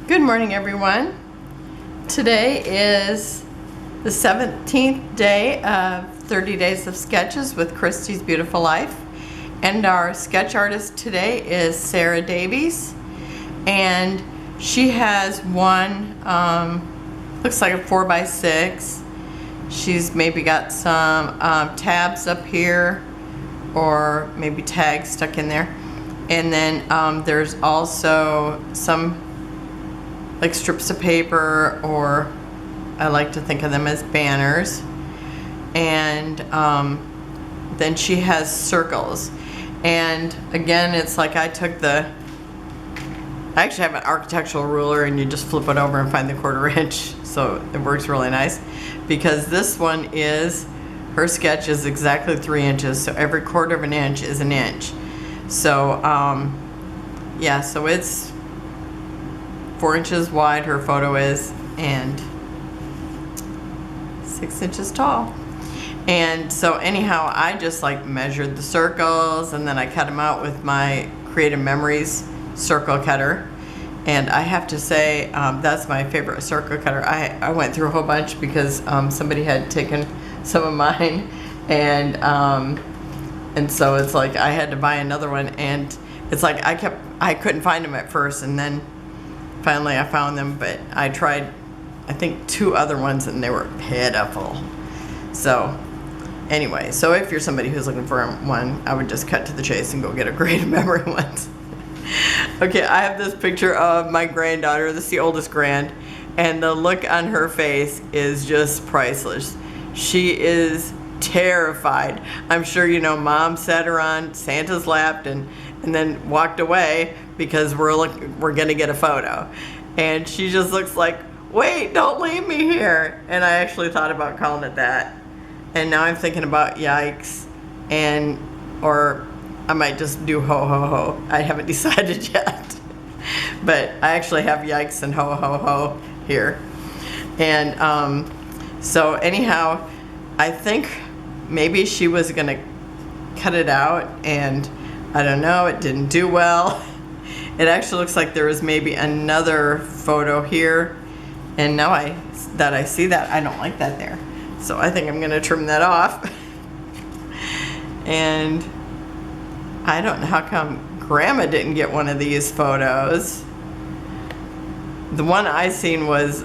Good morning, everyone. Today is the 17th day of 30 Days of Sketches with Christy's Beautiful Life. And our sketch artist today is Sarah Davies. And she has one, looks like a 4x6. She's maybe got some tabs up here or maybe tags stuck in there. And then there's also some like strips of paper, or I like to think of them as banners. And then she has circles. And again, it's like I actually have an architectural ruler, and you just flip it over and find the 1/4 inch. So it works really nice because this one her sketch is exactly 3 inches. So every 1/4 inch is an inch. So yeah, so it's 4 inches wide, her photo is, and 6 inches tall. And so anyhow, I just like measured the circles, and then I cut them out with my Creative Memories circle cutter. And I have to say, that's my favorite circle cutter. I went through a whole bunch because somebody had taken some of mine, and so it's like I had to buy another one. And it's like I couldn't find them at first, and then finally I found them, but I tried I think 2 other ones and they were pitiful. So anyway, so if you're somebody who's looking for one, I would just cut to the chase and go get a Creative Memory ones. Okay, I have this picture of my granddaughter. This is the oldest grand, and the look on her face is just priceless. She is terrified. I'm sure you know Mom sat her on Santa's lap and then walked away because we're gonna get a photo, and she just looks like, wait, don't leave me here. And I actually thought about calling it that, and now I'm thinking about Yikes, or I might just do ho ho ho. I haven't decided yet, but I actually have Yikes and ho ho ho here. And so anyhow, I think maybe she was gonna cut it out, and I don't know, it didn't do well. It actually looks like there was maybe another photo here, and now that I see that, I don't like that there. So I think I'm gonna trim that off. And I don't know how come Grandma didn't get one of these photos. The one I seen was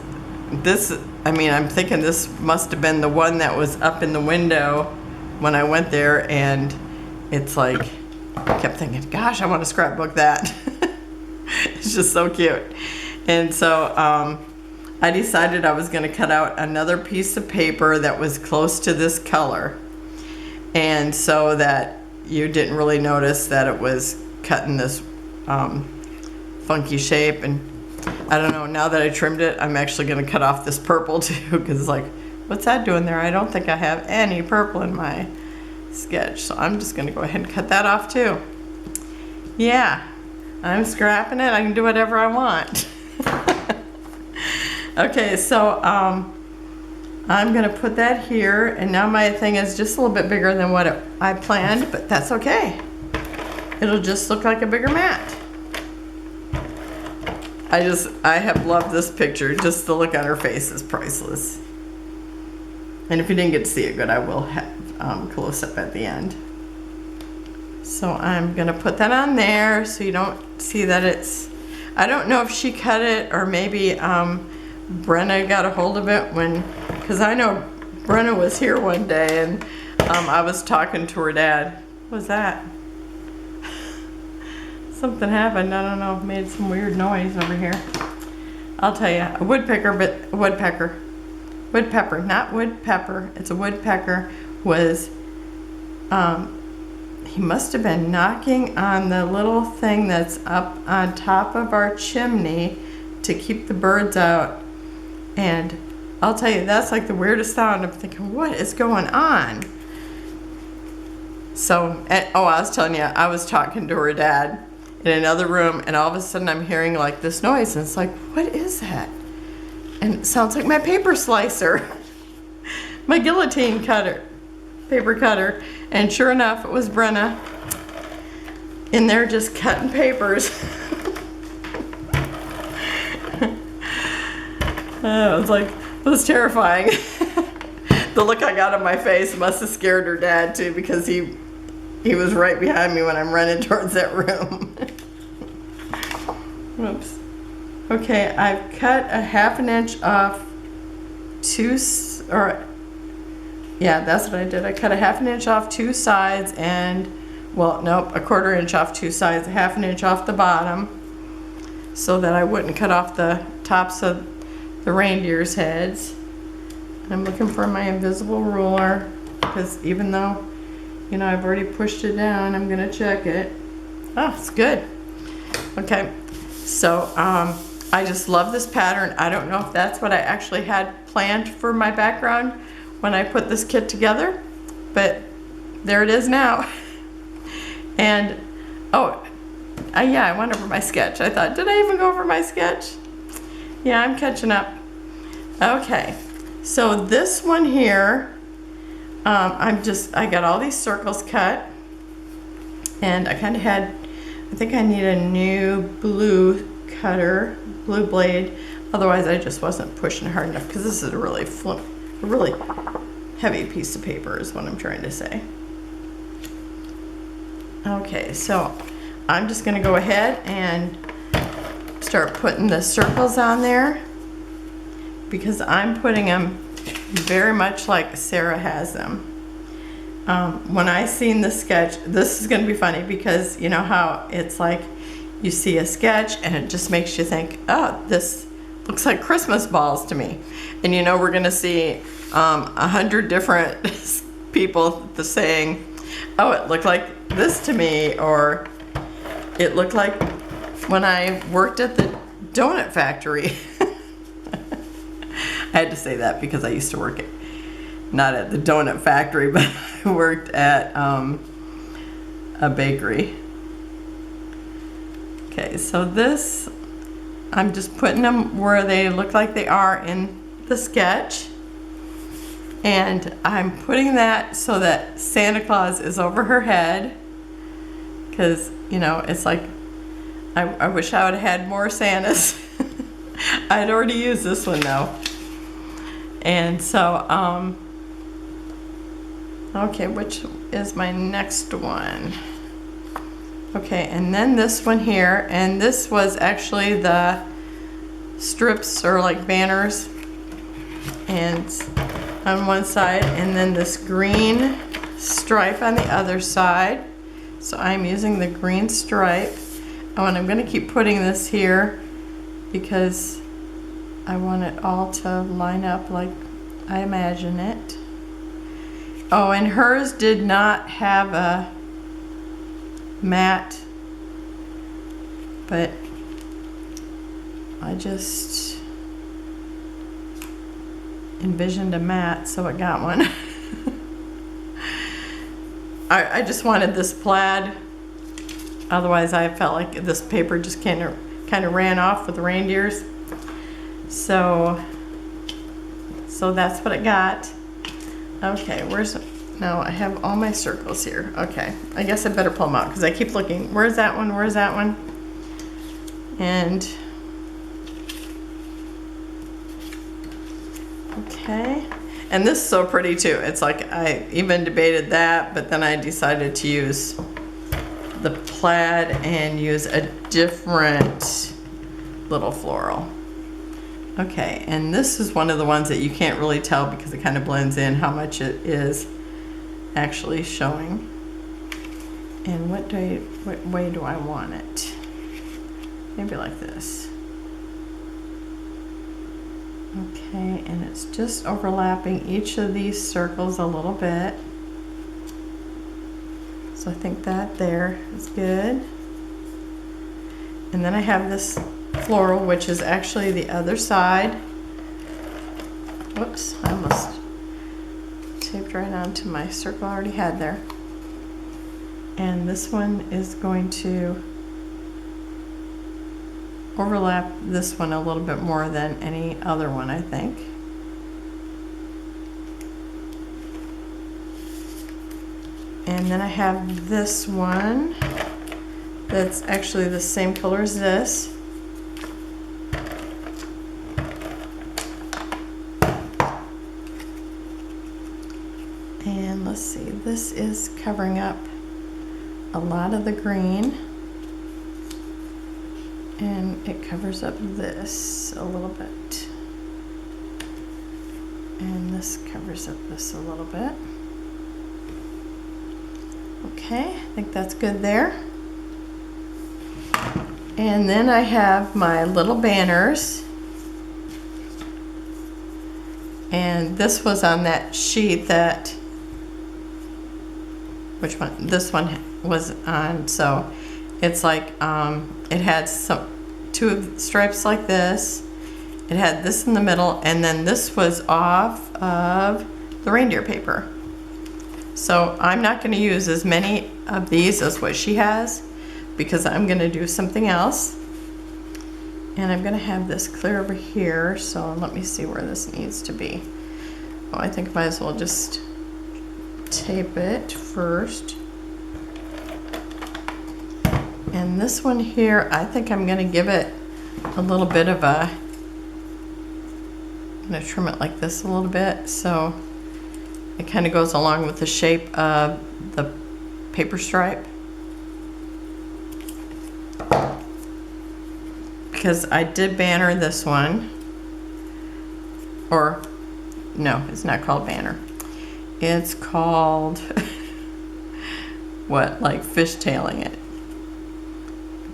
this. I mean, I'm thinking this must have been the one that was up in the window when I went there, and it's like, I kept thinking, gosh, I want to scrapbook that. It's just so cute. And so I decided I was going to cut out another piece of paper that was close to this color, and so that you didn't really notice that it was cut in this funky shape. And I don't know, now that I trimmed it, I'm actually going to cut off this purple too, because it's like, what's that doing there? I don't think I have any purple in my sketch, so I'm just going to go ahead and cut that off too. Yeah, I'm scrapping it. I can do whatever I want. Okay, so I'm going to put that here, and now my thing is just a little bit bigger than what I planned, but that's okay. It'll just look like a bigger mat. I have loved this picture. Just the look on her face is priceless. And if you didn't get to see it good, I will have close up at the end. So I'm gonna put that on there so you don't see that it's, I don't know if she cut it or maybe Brenna got a hold of it because I know Brenna was here one day, and I was talking to her dad. What was that? Something happened, I don't know, made some weird noise over here. I'll tell you, a woodpecker, not woodpepper, it's a woodpecker, was, he must have been knocking on the little thing that's up on top of our chimney to keep the birds out. And I'll tell you, that's like the weirdest sound. I'm thinking, what is going on? So, I was telling you, I was talking to her dad in another room, and all of a sudden I'm hearing like this noise, and it's like, what is that? And it sounds like my paper slicer, my guillotine cutter, paper cutter. And sure enough, it was Brenna in there just cutting papers. It was terrifying. The look I got on my face must have scared her dad too, because he was right behind me when I'm running towards that room. Whoops. Okay, I've cut a 1/2 inch off that's what I did. I cut a 1/2 inch off 2 sides and, well, nope, a 1/4 inch off 2 sides, a 1/2 inch off the bottom, so that I wouldn't cut off the tops of the reindeer's heads. I'm looking for my invisible ruler, because even though, you know, I've already pushed it down, I'm gonna check it. Oh, it's good. Okay, so I just love this pattern. I don't know if that's what I actually had planned for my background when I put this kit together, but there it is now. And yeah, I went over my sketch. I thought, did I even go over my sketch? Yeah, I'm catching up. Okay, so this one here, I got all these circles cut, and I think I need a new blue blade. Otherwise, I just wasn't pushing hard enough, because this is a really heavy piece of paper is what I'm trying to say. Okay, so I'm just gonna go ahead and start putting the circles on there, because I'm putting them very much like Sarah has them. When I seen the sketch, this is gonna be funny, because you know how it's like you see a sketch and it just makes you think, oh, this looks like Christmas balls to me. And you know, we're gonna see 100 different people saying, oh, it looked like this to me, or it looked like when I worked at the donut factory. I had to say that because I used to work not at the donut factory, but I worked at a bakery. Okay, so this, I'm just putting them where they look like they are in the sketch. And I'm putting that so that Santa Claus is over her head, because, you know, it's like, I wish I would have had more Santas. I'd already used this one though. And so, okay, which is my next one? Okay, and then this one here, and this was actually the strips or like banners, and on one side, and then this green stripe on the other side. So I'm using the green stripe. Oh, and I'm going to keep putting this here because I want it all to line up like I imagine it. Oh, and hers did not have a mat, but I just envisioned a mat, so it got one. I just wanted this plaid, otherwise I felt like this paper just kind of ran off with the reindeers. So that's what it got. Okay, no, I have all my circles here. Okay, I guess I better pull them out because I keep looking. Where's that one? Where's that one? And okay, and this is so pretty too. It's like I even debated that, but then I decided to use the plaid and use a different little floral. Okay, and this is one of the ones that you can't really tell because it kind of blends in how much it is actually showing. And what way do I want it? Maybe like this. Okay, and it's just overlapping each of these circles a little bit. So I think that there is good. And then I have this floral, which is actually the other side. Whoops, I almost taped right onto my circle I already had there. And this one is going to overlap this one a little bit more than any other one, I think. And then I have this one that's actually the same color as this. see, this is covering up a lot of the green, and it covers up this a little bit, and this covers up this a little bit. Okay, I think that's good there. And then I have my little banners, and this was on that sheet that, which one? This one was on, so it's like, it had two stripes like this, it had this in the middle, and then this was off of the reindeer paper. So I'm not going to use as many of these as what she has, because I'm going to do something else. And I'm going to have this clear over here, so let me see where this needs to be. Oh, I think I might as well just tape it first. And this one here, I think I'm going to give it a little bit of a, I'm going to trim it like this a little bit, so it kind of goes along with the shape of the paper stripe. Because I did banner this one, or no, it's not called banner. It's called, what, like fishtailing it.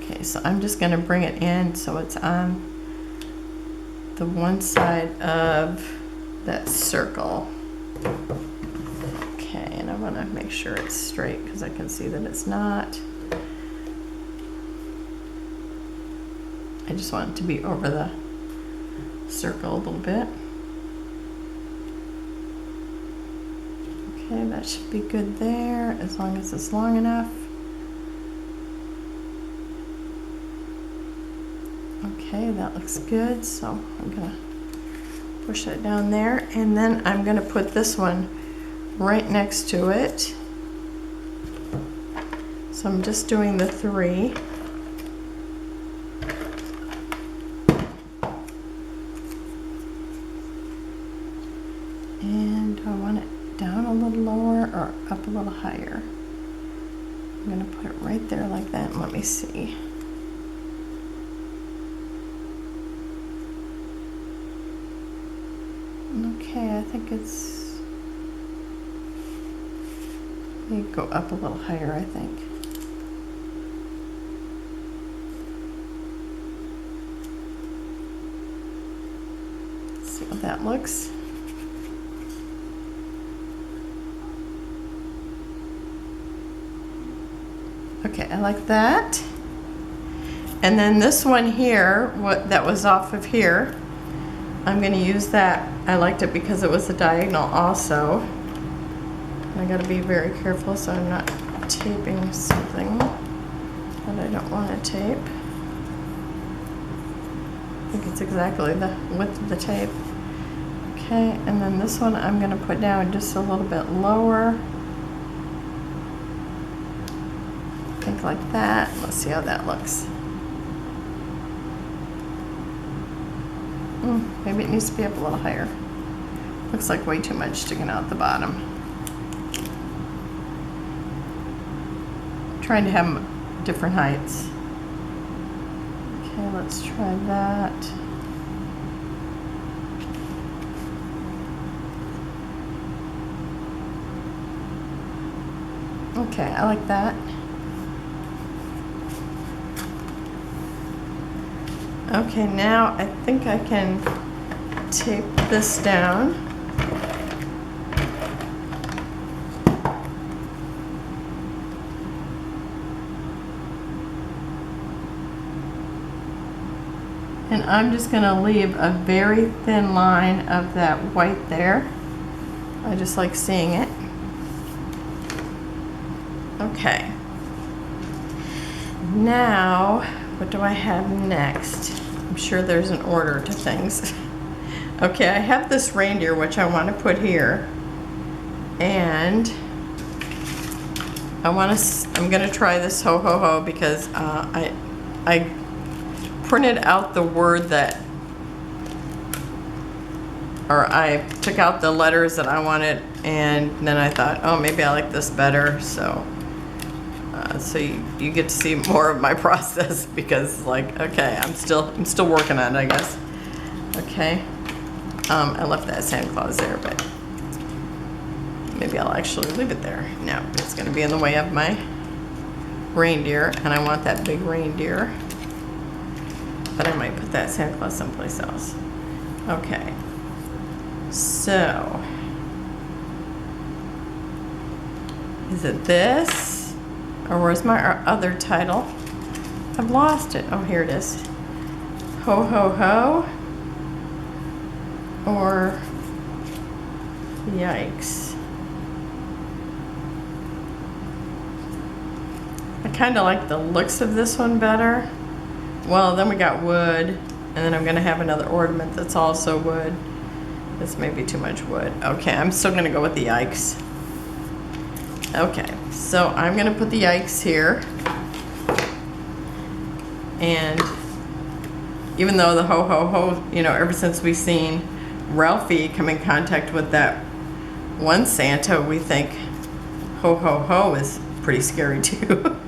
Okay, so I'm just gonna bring it in so it's on the one side of that circle. Okay, and I wanna make sure it's straight because I can see that it's not. I just want it to be over the circle a little bit. Okay, that should be good there, as long as it's long enough. Okay, that looks good, so I'm gonna push it down there, and then I'm gonna put this one right next to it. So I'm just doing the 3. And I want it down a little lower or up a little higher. I'm going to put it right there like that, and let me see. Okay, I think it's, let me go up a little higher, I think. Let's see what that looks. Okay, I like that. And then this one here, what that was off of here, I'm going to use that. I liked it because it was a diagonal also. And I got to be very careful so I'm not taping something that I don't want to tape. I think it's exactly the width of the tape. Okay, and then this one I'm going to put down just a little bit lower. I think like that. Let's see how that looks. Maybe it needs to be up a little higher. Looks like way too much sticking out the bottom. I'm trying to have them different heights. Okay, let's try that. Okay, I like that. Okay, now I think I can tape this down. And I'm just going to leave a very thin line of that white there. I just like seeing it. Okay. Now, what do I have next? I'm sure there's an order to things. Okay, I have this reindeer which I want to put here, and I'm gonna try this ho ho ho because I printed out the word that or I took out the letters that I wanted, and then I thought, oh, maybe I like this better. So you get to see more of my process, because like, okay, I'm still working on it, I guess. Okay, I left that Santa Claus there, but maybe I'll actually leave it there. No, it's going to be in the way of my reindeer, and I want that big reindeer, but I might put that Santa Claus someplace else. Okay, so is it this, or where's my other title? I've lost it. Oh, here it is. Ho ho ho, or yikes. I kind of like the looks of this one better. Well, then we got wood, and then I'm going to have another ornament that's also wood. This may be too much wood. Okay, I'm still going to go with the yikes. Okay, so I'm going to put the yikes here. And even though the ho ho ho, you know, ever since we've seen Ralphie come in contact with that one Santa, we think ho ho ho is pretty scary too.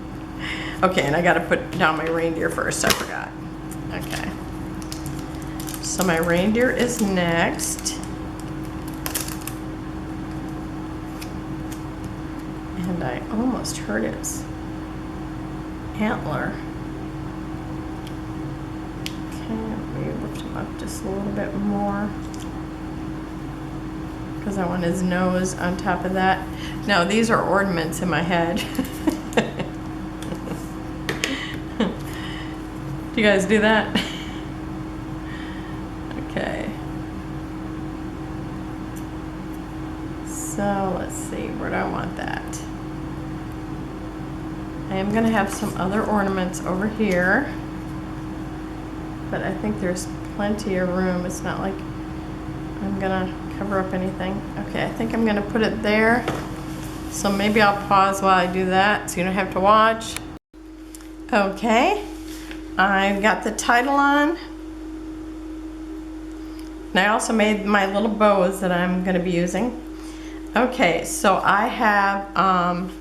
Okay, and I gotta put down my reindeer first, I forgot. Okay. So my reindeer is next. And I almost hurt its antler. Okay, let me lift him up just a little bit more, because I want his nose on top of that. Now, these are ornaments in my head. Do you guys do that? Okay. So let's see, where do I want that? I am gonna have some other ornaments over here, but I think there's plenty of room. It's not like I'm gonna cover up anything. Okay, I think I'm gonna put it there. So maybe I'll pause while I do that so you don't have to watch. Okay. I've got the title on, and I also made my little bows that I'm going to be using. Okay, so I have,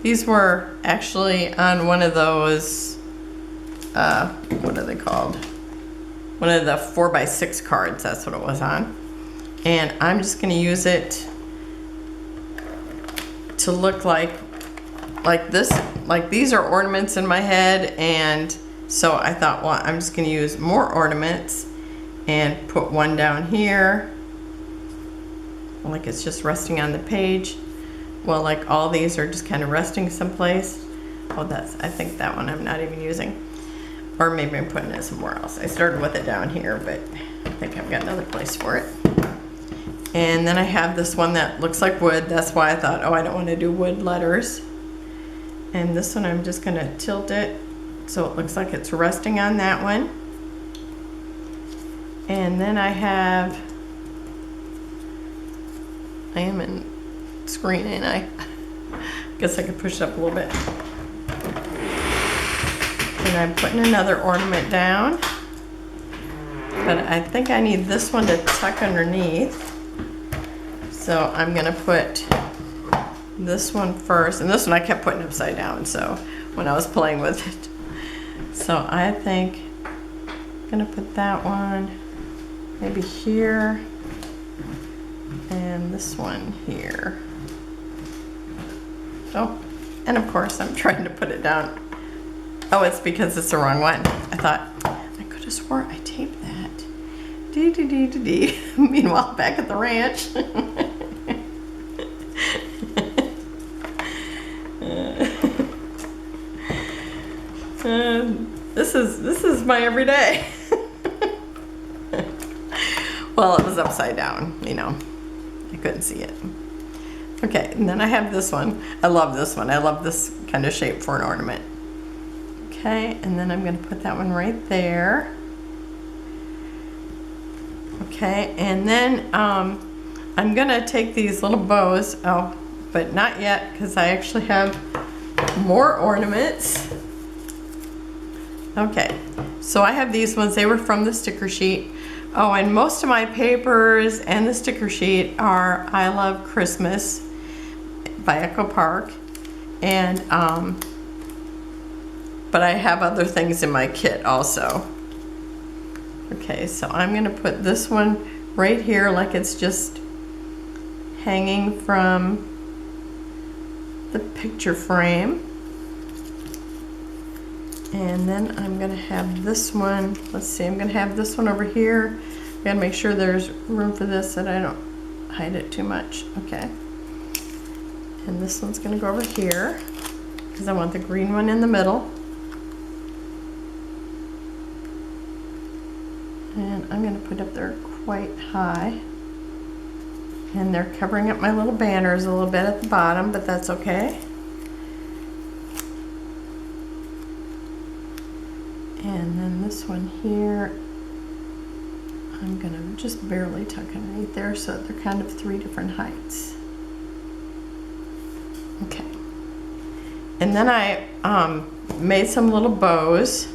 these were actually on one of those, what are they called? One of the 4x6 cards, that's what it was on. And I'm just going to use it to look like this, like these are ornaments in my head, and so I thought, well, I'm just going to use more ornaments and put one down here, like it's just resting on the page. Well, like all these are just kind of resting someplace. Oh, I think that one I'm not even using. Or maybe I'm putting it somewhere else. I started with it down here, but I think I've got another place for it. And then I have this one that looks like wood. That's why I thought, oh, I don't want to do wood letters. And this one I'm just going to tilt it so it looks like it's resting on that one. And then I am in screen, ain't I? Guess I could push it up a little bit. And I'm putting another ornament down. But I think I need this one to tuck underneath. So I'm gonna put this one first. And this one I kept putting upside down, so when I was playing with it. So I think I'm gonna put that one maybe here, and this one here. Oh, and of course I'm trying to put it down. Oh, it's because it's the wrong one. I thought, I could have swore I taped that. Dee. Meanwhile, back at the ranch. This is my everyday. Well, it was upside down, you know. I couldn't see it. Okay, and then I have this one. I love this one. I love this kind of shape for an ornament. Okay, and then I'm going to put that one right there. Okay, and then I'm going to take these little bows, oh, but not yet, because I actually have more ornaments. Okay, so I have these ones. They were from the sticker sheet. Oh, and most of my papers and the sticker sheet are I Love Christmas by Echo Park. And, but I have other things in my kit also. Okay, so I'm gonna put this one right here like it's just hanging from the picture frame. And then I'm gonna have this one, let's see, I'm gonna have this one over here. I gotta make sure there's room for this, that I don't hide it too much. Okay. And this one's gonna go over here because I want the green one in the middle. And I'm gonna put up there quite high. And they're covering up my little banners a little bit at the bottom, but that's okay. And then this one here, I'm gonna just barely tuck underneath there so that they're kind of 3 different heights. Okay. And then I made some little bows.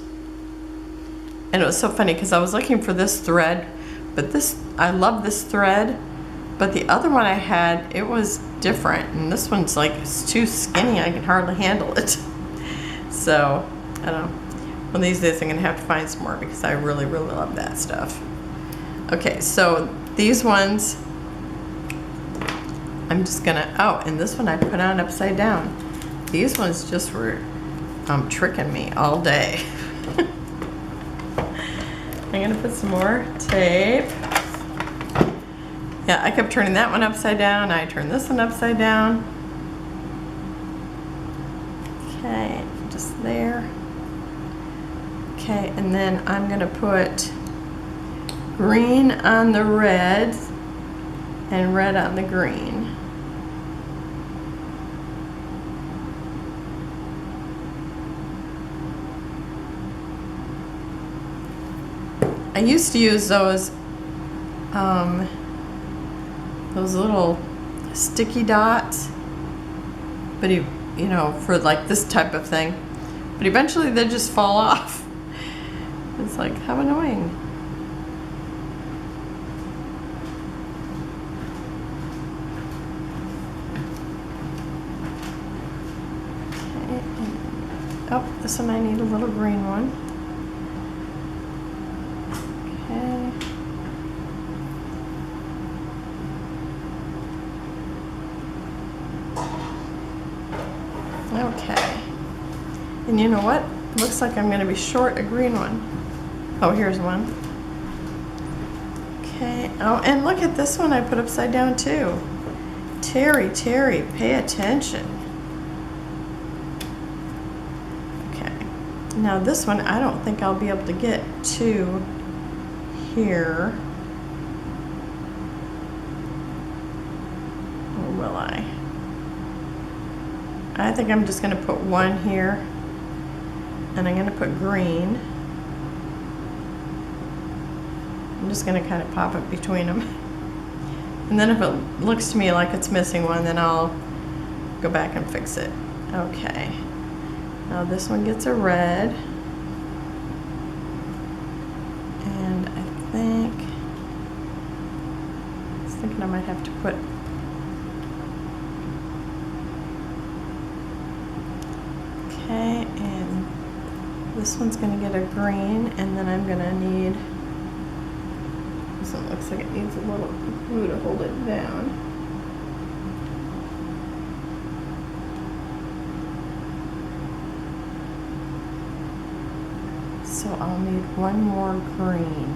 And it was so funny because I was looking for this thread, but I love this thread, but the other one I had, it was different. And this one's like, it's too skinny, I can hardly handle it. So, I don't know. One of these days I'm gonna have to find some more because I really, really love that stuff. Okay, so these ones, I'm just gonna, oh, and this one I put on upside down. These ones just were tricking me all day. I'm gonna put some more tape. Yeah, I kept turning that one upside down. I turned this one upside down. Okay, just there. Okay, and then I'm gonna put green on the red and red on the green. I used to use those little sticky dots, but you know, for like this type of thing. But eventually they just fall off. It's like, how annoying. Okay. Oh, this one I need a little green one. Okay. Okay. And you know what? Looks like I'm going to be short a green one. Oh, here's one. Okay. Oh, and look at this one I put upside down too. Terry, pay attention. Okay. Now this one, I don't think I'll be able to get to here. Or will I? I think I'm just going to put one here. And I'm going to put green. I'm just going to kind of pop it between them. And then if it looks to me like it's missing one, then I'll go back and fix it. Okay. Now this one gets a red. And I was thinking I might have to put okay, and this one's going to get a green, and then I'm going to need, this one looks like it needs a little glue to hold it down. So I'll need one more green.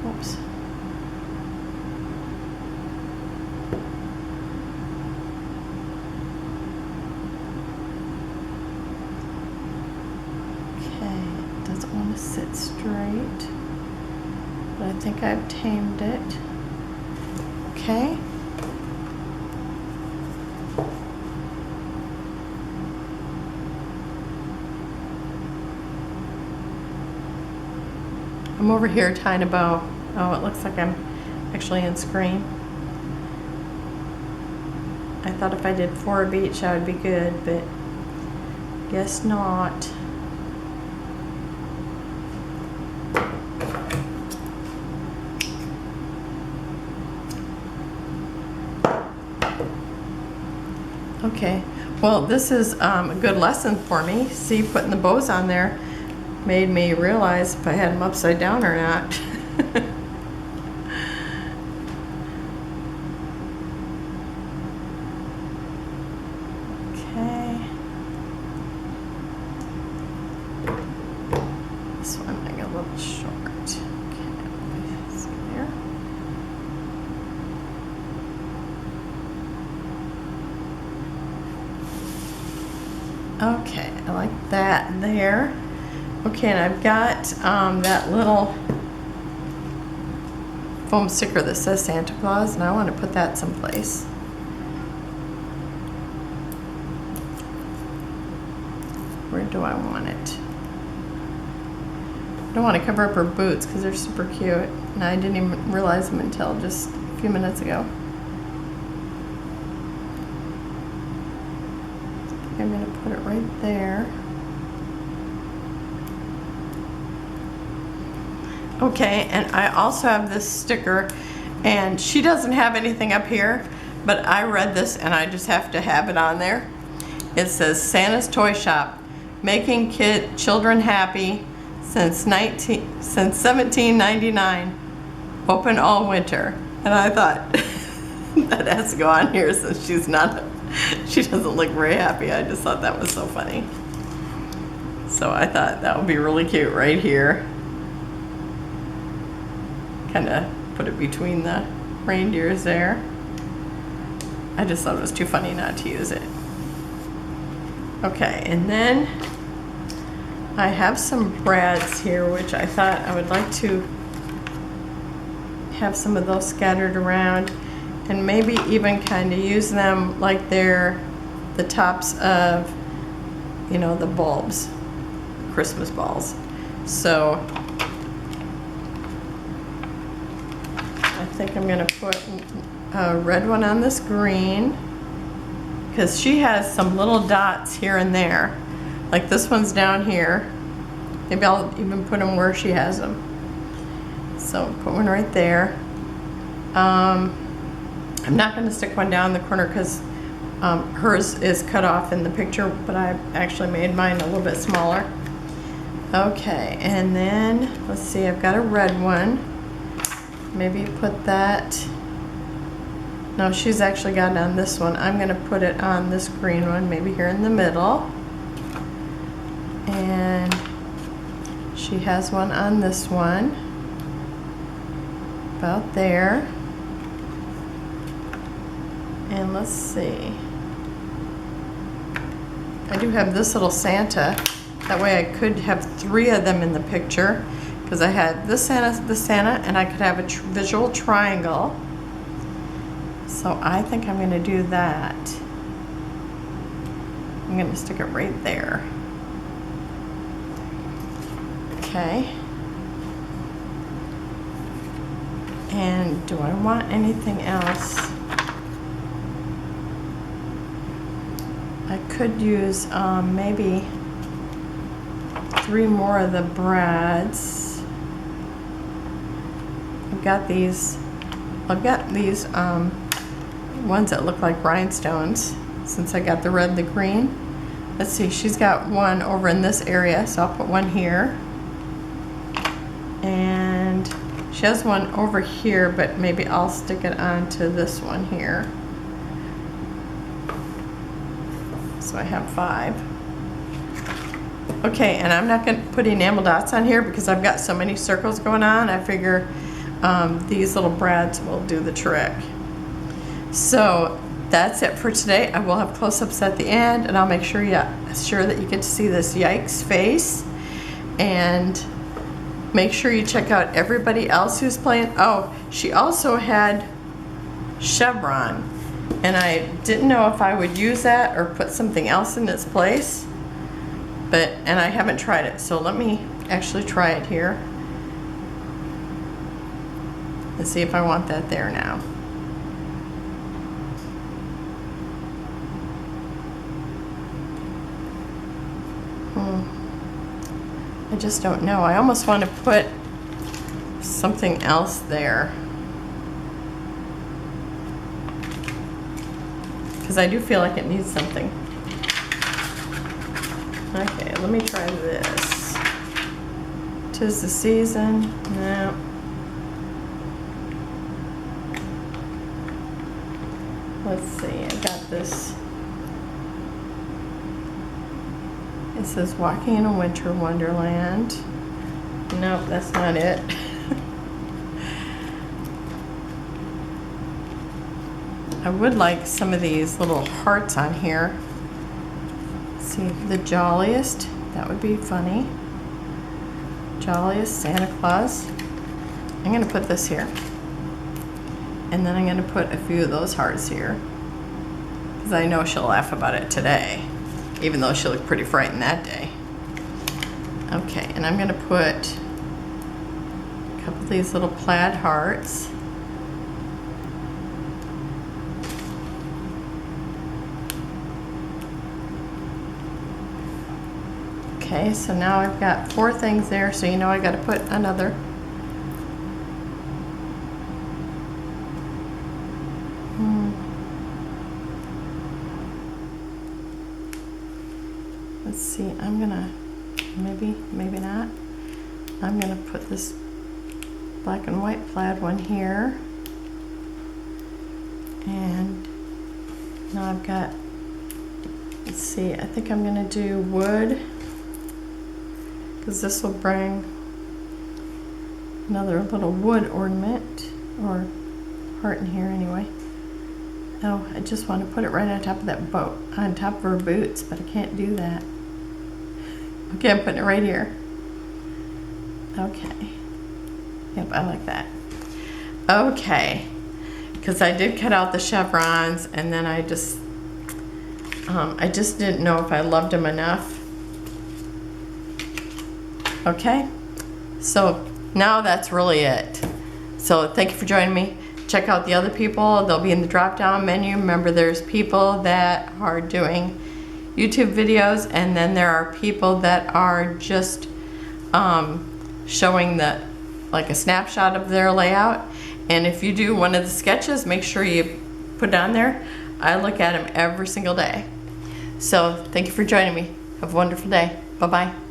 Oops. Sit straight, but I think I've tamed it. Okay. I'm over here tying a bow. Oh, it looks like I'm actually in screen. I thought if I did 4 of each I would be good, but guess not. Okay, well, this is a good lesson for me. See, putting the bows on there made me realize if I had them upside down or not. Okay. This one I got a little short. Okay, see there. Okay, I like that there. Okay, and I've got that little foam sticker that says Santa Claus, and I want to put that someplace. Where do I want it? I don't want to cover up her boots because they're super cute, and I didn't even realize them until just a few minutes ago. I'm going to put it right there. Okay, and I also have this sticker, and she doesn't have anything up here, but I read this and I just have to have it on there. It says Santa's Toy Shop, making children happy since 1799, open all winter. And I thought that has to go on here since she doesn't look very happy. I just thought that was so funny. So I thought that would be really cute right here. Kind of put it between the reindeers there. I just thought it was too funny not to use it. Okay, and then I have some brads here, which I thought I would like to have some of those scattered around, and maybe even kind of use them like they're the tops of, you know, the bulbs, Christmas balls. So I think I'm going to put a red one on this green, because she has some little dots here and there. Like this one's down here. Maybe I'll even put them where she has them. So put one right there. I'm not going to stick one down the corner because hers is cut off in the picture, but I actually made mine a little bit smaller. Okay, and then let's see, I've got a red one. Maybe put that. No, she's actually got it on this one. I'm going to put it on this green one, maybe here in the middle. And she has one on this one, about there. And let's see. I do have this little Santa. That way I could have 3 of them in the picture, because I had this Santa, and I could have a visual triangle. So I think I'm going to do that. I'm going to stick it right there. Okay. And do I want anything else? I could use maybe 3 more of the brads. I've got these ones that look like rhinestones, since I got the red, the green. Let's see, she's got one over in this area, so I'll put one here. And she has one over here, but maybe I'll stick it onto this one here. So I have 5. Okay, and I'm not going to put enamel dots on here because I've got so many circles going on. I figure these little brads will do the trick. So that's it for today. I will have close-ups at the end, and I'll make sure that you get to see this Yikes face. And make sure you check out everybody else who's playing. Oh, she also had Chevron, and I didn't know if I would use that or put something else in its place. And I haven't tried it, so let me actually try it here and see if I want that there now. I just don't know. I almost want to put something else there, because I do feel like it needs something. Okay, let me try this. 'Tis the season. No. Let's see, I got this. It says walking in a winter wonderland. Nope, that's not it. I would like some of these little hearts on here. Let's see, the jolliest, that would be funny. Jolliest Santa Claus. I'm gonna put this here. And then I'm gonna put a few of those hearts here, because I know she'll laugh about it today, even though she looked pretty frightened that day. Okay, and I'm gonna put a couple of these little plaid hearts. Okay, so now I've got 4 things there, so you know I gotta put another. Let's see, I'm gonna, maybe not. I'm gonna put this black and white plaid one here. And now I've got, let's see, I think I'm gonna do wood, because this will bring another little wood ornament, or heart in here anyway. Oh, I just want to put it right on top of that boat, on top of her boots, but I can't do that. Okay, I'm putting it right here. Okay. Yep, I like that. Okay, because I did cut out the chevrons, and then I just didn't know if I loved them enough. Okay, so now that's really it. So thank you for joining me. Check out the other people. They'll be in the drop-down menu. Remember, there's people that are doing YouTube videos, and then there are people that are just showing like a snapshot of their layout. And if you do one of the sketches, make sure you put it on there. I look at them every single day. So thank you for joining me. Have a wonderful day. Bye-bye.